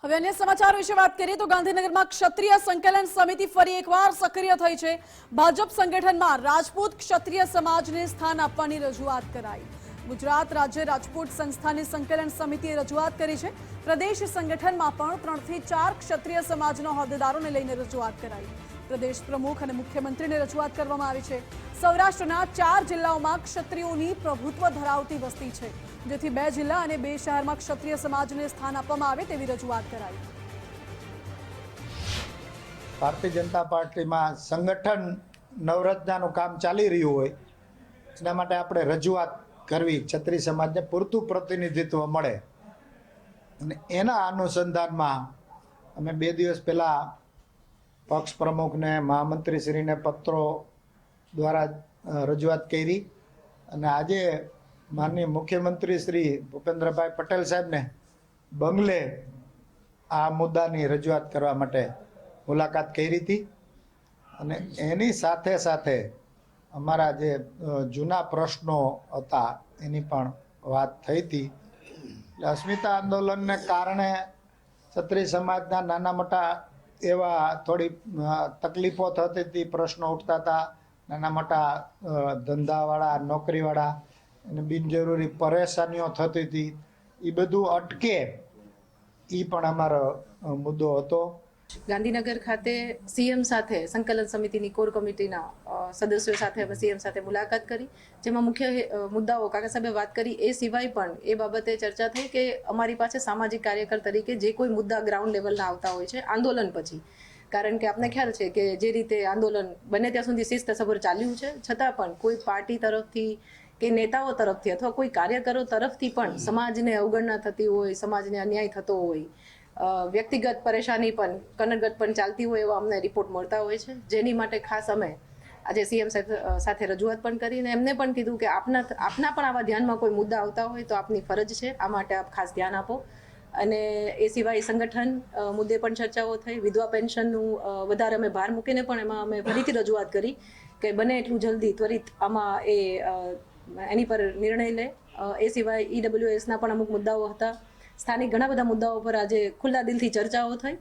હવે અન્ય સમાચાર વિશે વાત કરીએ તો ગાંધીનગરમાં ક્ષત્રિય સંકલન સમિતિ ફરી એકવાર સક્રિય થઈ છે। ભાજપ સંગઠનમાં રાજપૂત ક્ષત્રિય સમાજને સ્થાન આપવાની રજૂઆત કરાઈ। ગુજરાત રાજ્ય રાજપૂત સંસ્થાની સંકલન સમિતિએ રજૂઆત કરી છે। પ્રદેશ સંગઠનમાં પણ 3 થી 4 ક્ષત્રિય સમાજના હોદ્દેદારોને લઈને રજૂઆત કરાઈ। પ્રદેશ પ્રમુખ અને મુખ્યમંત્રીને રજૂઆત કરવામાં આવી છે। સૌરાષ્ટ્રના 4 જિલ્લાઓમાં ક્ષત્રિયોની પ્રભુત્વ ધરાવતી વસ્તી છે, જેથી 2 જિલ્લા અને 2 શહેરમાં ક્ષત્રિય સમાજને સ્થાન આપવામાં આવે તેવી રજૂઆત કરાઈ। ભારતીય જનતા પાર્ટીમાં સંગઠન નવરત્નનું કામ ચાલી રહ્યું હોય એના માટે આપણે રજૂઆત કરવી, ક્ષત્રિય સમાજને પૂરતું પ્રતિનિધિત્વ મળે અને એના અનુસંધાનમાં અમે 2 દિવસ પહેલાં પક્ષ પ્રમુખને, મહામંત્રીશ્રીને પત્રો દ્વારા રજૂઆત કરી અને આજે માનનીય મુખ્યમંત્રી શ્રી ભૂપેન્દ્રભાઈ પટેલ સાહેબને બંગલે આ મુદ્દાની રજૂઆત કરવા માટે મુલાકાત કરી હતી અને એની સાથે સાથે અમારા જે જૂના પ્રશ્નો હતા એની પણ વાત થઈ હતી। એટલે અસ્મિતા આંદોલનને કારણે ક્ષત્રિય સમાજના નાના મોટા એવા થોડી તકલીફો થતી હતી, પ્રશ્નો ઉઠતા હતા, નાના મોટા ધંધાવાળા, નોકરીવાળા અને બિનજરૂરી પરેશાનીઓ થતી હતી, એ બધું અટકે એ પણ અમારો મુદ્દો હતો। ગાંધીનગર ખાતે સીએમ સાથે સંકલન સમિતિની કોર કમિટીના સદસ્યો સાથે અમે સીએમ સાથે મુલાકાત કરી, જેમાં મુખ્ય મુદ્દાઓ કાકા સાહેબે વાત કરી। એ સિવાય પણ એ બાબતે ચર્ચા થઈ કે અમારી પાસે સામાજિક કાર્યકર તરીકે જે કોઈ મુદ્દા ગ્રાઉન્ડ લેવલના આવતા હોય છે આંદોલન પછી, કારણ કે આપને ખ્યાલ છે કે જે રીતે આંદોલન બને ત્યાં સુધી શિસ્તસભર ચાલ્યું છે, છતાં પણ કોઈ પાર્ટી તરફથી કે નેતાઓ તરફથી અથવા કોઈ કાર્યકરો તરફથી પણ સમાજને અવગણના થતી હોય, સમાજને અન્યાય થતો હોય, વ્યક્તિગત પરેશાની પણ કનડગત પણ ચાલતી હોય એવા અમને રિપોર્ટ મળતા હોય છે, જેની માટે ખાસ અમે આજે સીએમ સાથે રજૂઆત પણ કરીને એમને પણ કીધું કે આપના પણ આવા ધ્યાનમાં કોઈ મુદ્દા આવતા હોય તો આપની ફરજ છે, આ માટે આપ ખાસ ધ્યાન આપો। અને એ સિવાય સંગઠન મુદ્દે પણ ચર્ચાઓ થઈ। વિધવા પેન્શનનું વધારે અમે ભાર મૂકીને પણ એમાં અમે ફરીથી રજૂઆત કરી કે બને એટલું જલ્દી ત્વરિત આમાં એની પર નિર્ણય લે। એ સિવાય ઈડબ્લ્યુએસના પણ અમુક મુદ્દાઓ હતા। સ્થાનિક ઘણા બધા મુદ્દાઓ પર આજે ખુલ્લા દિલથી ચર્ચાઓ થઈ